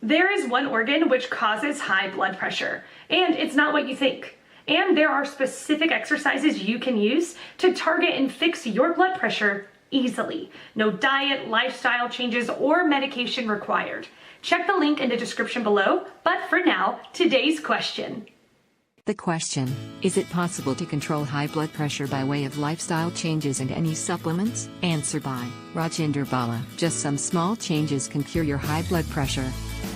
There is one organ which causes high blood pressure, and it's not what you think. And there are specific exercises you can use to target and fix your blood pressure easily. No diet, lifestyle changes, or medication required. Check the link in the description below, but for now, today's question. The question, is it possible to control high blood pressure by way of lifestyle changes and any supplements? Answer by Rajinder Bala. Just some small changes can cure your high blood pressure.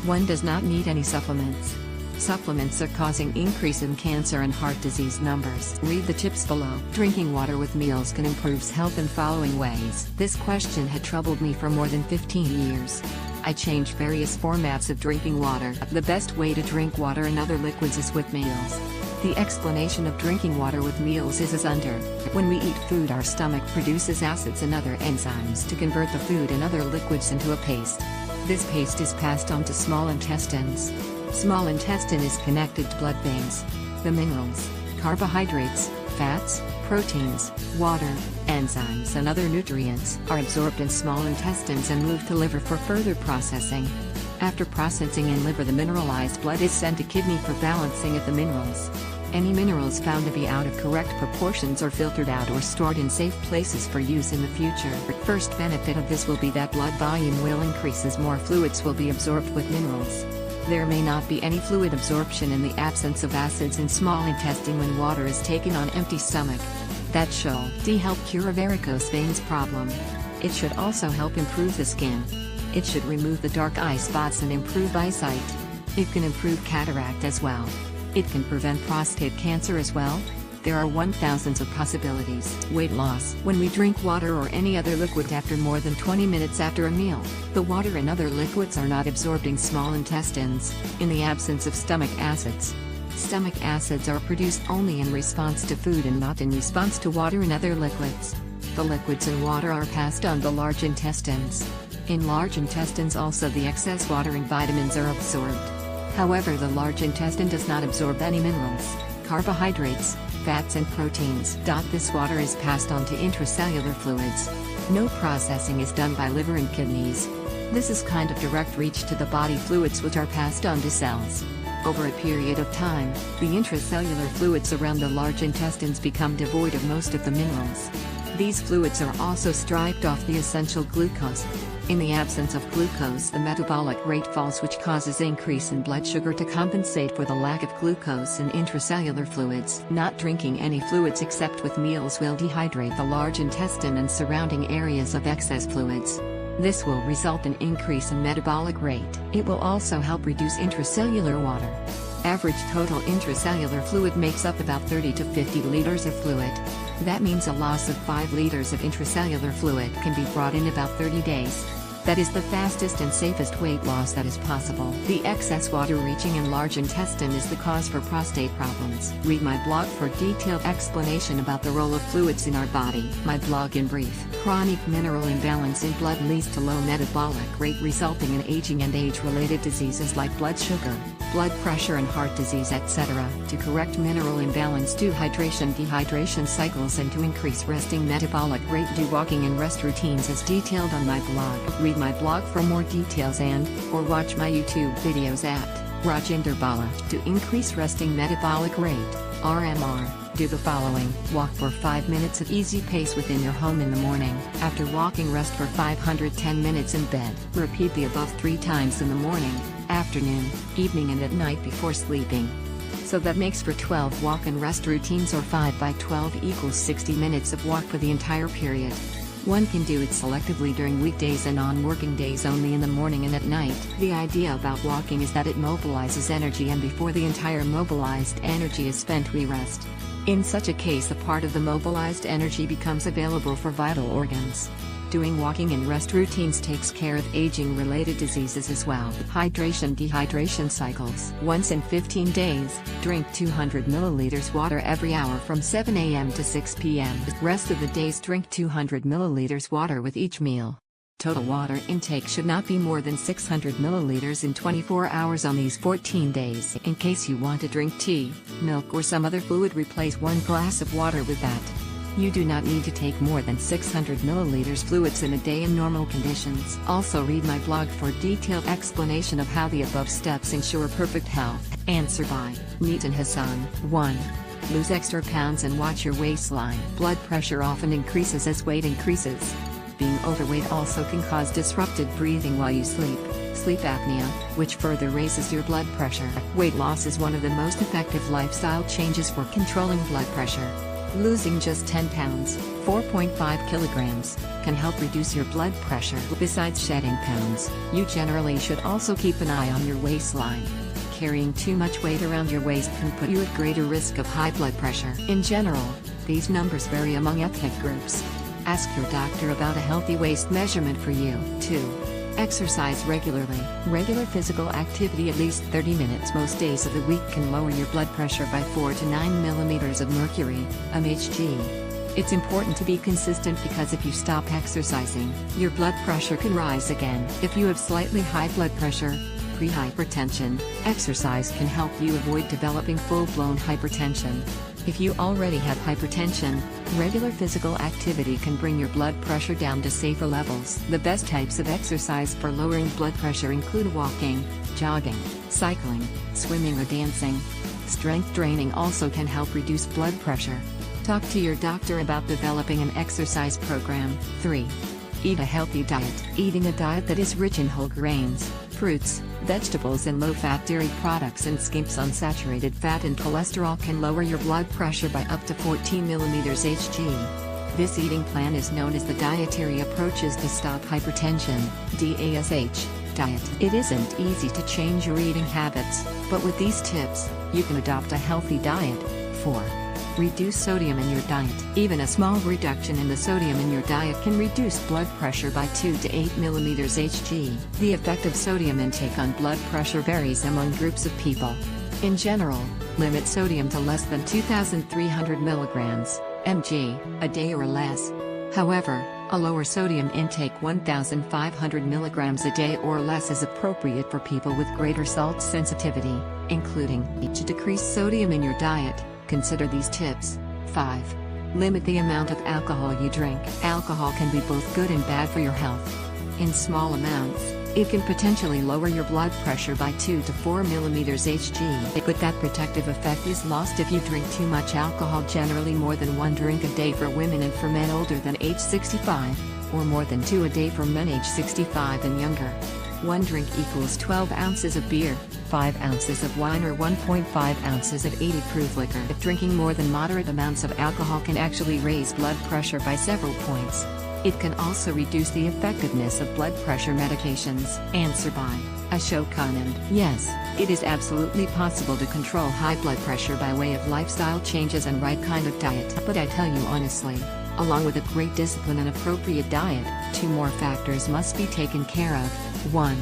One does not need any supplements. Supplements are causing increase in cancer and heart disease numbers. Read the tips below. Drinking water with meals can improve health in following ways. This question had troubled me for more than 15 years. I changed various formats of drinking water. The best way to drink water and other liquids is with meals. The explanation of drinking water with meals is as under. When we eat food, our stomach produces acids and other enzymes to convert the food and other liquids into a paste. This paste is passed on to small intestines. Small intestine is connected to blood veins. The minerals, carbohydrates, fats, proteins, water, enzymes and other nutrients are absorbed in small intestines and moved to liver for further processing. After processing in liver, the mineralized blood is sent to kidney for balancing of the minerals. Any minerals found to be out of correct proportions are filtered out or stored in safe places for use in the future. First benefit of this will be that blood volume will increase as more fluids will be absorbed with minerals. There may not be any fluid absorption in the absence of acids in small intestine when water is taken on empty stomach. That should help cure a varicose veins problem. It should also help improve the skin. It should remove the dark eye spots and improve eyesight. It can improve cataract as well. It can prevent prostate cancer as well. There are 1,000s of possibilities. Weight loss. When we drink water or any other liquid after more than 20 minutes after a meal, the water and other liquids are not absorbing small intestines, in the absence of stomach acids. Stomach acids are produced only in response to food and not in response to water and other liquids. The liquids and water are passed on the large intestines. In large intestines also the excess water and vitamins are absorbed. However, the large intestine does not absorb any minerals, carbohydrates, fats and proteins. This water is passed on to intracellular fluids. No processing is done by liver and kidneys. This is kind of direct reach to the body fluids which are passed on to cells. Over a period of time, the intracellular fluids around the large intestines become devoid of most of the minerals. These fluids are also stripped off the essential glucose. In the absence of glucose, the metabolic rate falls, which causes increase in blood sugar to compensate for the lack of glucose in intracellular fluids. Not drinking any fluids except with meals will dehydrate the large intestine and surrounding areas of excess fluids. This will result in increase in metabolic rate. It will also help reduce intracellular water. Average total intracellular fluid makes up about 30 to 50 liters of fluid. That means a loss of 5 liters of intracellular fluid can be brought in about 30 days. That is the fastest and safest weight loss that is possible. The excess water reaching in large intestine is the cause for prostate problems. Read my blog for detailed explanation about the role of fluids in our body. My blog in brief. Chronic mineral imbalance in blood leads to low metabolic rate, resulting in aging and age-related diseases like blood sugar, blood pressure and heart disease, etc. To correct mineral imbalance, do hydration-dehydration cycles, and to increase resting metabolic rate, do walking and rest routines as detailed on my blog. Read my blog for more details or watch my YouTube videos at Rajinder Bala. To increase resting metabolic rate, RMR, do the following. Walk for 5 minutes at easy pace within your home in the morning. After walking, rest for 510 minutes in bed. Repeat the above 3 times in the morning, afternoon, evening and at night before sleeping. So that makes for 12 walk and rest routines, or 5 by 12 equals 60 minutes of walk for the entire period. One can do it selectively during weekdays and on working days only in the morning and at night. The idea about walking is that it mobilizes energy, and before the entire mobilized energy is spent, we rest. In such a case, a part of the mobilized energy becomes available for vital organs. Doing walking and rest routines takes care of aging-related diseases as well. Hydration-dehydration cycles. Once in 15 days, drink 200 milliliters water every hour from 7 a.m. to 6 p.m. Rest of the days, drink 200 milliliters water with each meal. Total water intake should not be more than 600 milliliters in 24 hours on these 14 days. In case you want to drink tea, milk or some other fluid, replace 1 glass of water with that. You do not need to take more than 600 milliliters fluids in a day in normal conditions. Also read my blog for detailed explanation of how the above steps ensure perfect health. Answer by Nitin Hassan. 1. Lose extra pounds and watch your waistline. Blood pressure often increases as weight increases. Being overweight also can cause disrupted breathing while you sleep, sleep apnea, which further raises your blood pressure. Weight loss is one of the most effective lifestyle changes for controlling blood pressure. Losing just 10 pounds, 4.5 kilograms, can help reduce your blood pressure. Besides shedding pounds, you generally should also keep an eye on your waistline. Carrying too much weight around your waist can put you at greater risk of high blood pressure. In general, these numbers vary among ethnic groups. Ask your doctor about a healthy waist measurement for you. 2. Exercise regularly. Regular physical activity at least 30 minutes most days of the week can lower your blood pressure by 4 to 9 millimeters of mercury, mmHg. It's important to be consistent because if you stop exercising, your blood pressure can rise again. If you have slightly high blood pressure, pre-hypertension, exercise can help you avoid developing full-blown hypertension. If you already have hypertension, regular physical activity can bring your blood pressure down to safer levels. The best types of exercise for lowering blood pressure include walking, jogging, cycling, swimming or dancing. Strength training also can help reduce blood pressure. Talk to your doctor about developing an exercise program. 3. Eat a healthy diet. Eating a diet that is rich in whole grains, fruits, vegetables and low-fat dairy products and skips unsaturated fat and cholesterol can lower your blood pressure by up to 14 millimeters Hg. This eating plan is known as the Dietary Approaches to Stop Hypertension (DASH) diet. It isn't easy to change your eating habits, but with these tips, you can adopt a healthy diet. 4. Reduce sodium in your diet. Even a small reduction in the sodium in your diet can reduce blood pressure by 2 to 8 millimeters Hg. The effect of sodium intake on blood pressure varies among groups of people. In general, limit sodium to less than 2,300 milligrams, mg, a day or less. However, a lower sodium intake 1,500 milligrams a day or less is appropriate for people with greater salt sensitivity, including to decrease sodium in your diet. Consider these tips. 5. Limit the amount of alcohol you drink. Alcohol can be both good and bad for your health. In small amounts, it can potentially lower your blood pressure by 2 to 4 millimeters Hg. But that protective effect is lost if you drink too much alcohol, generally more than 1 drink a day for women and for men older than age 65, or more than 2 a day for men age 65 and younger. 1 drink equals 12 ounces of beer, 5 ounces of wine or 1.5 ounces of 80 proof liquor. If drinking more than moderate amounts of alcohol can actually raise blood pressure by several points. It can also reduce the effectiveness of blood pressure medications. Answer by Ashok Anand. Yes, it is absolutely possible to control high blood pressure by way of lifestyle changes and right kind of diet. But I tell you honestly, along with a great discipline and appropriate diet, 2 more factors must be taken care of. 1.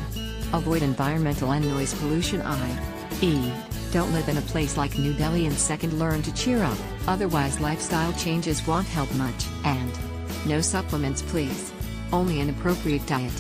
Avoid environmental and noise pollution. i.e., don't live in a place like New Delhi. And 2nd, learn to cheer up, otherwise lifestyle changes won't help much. And no supplements please. Only an appropriate diet.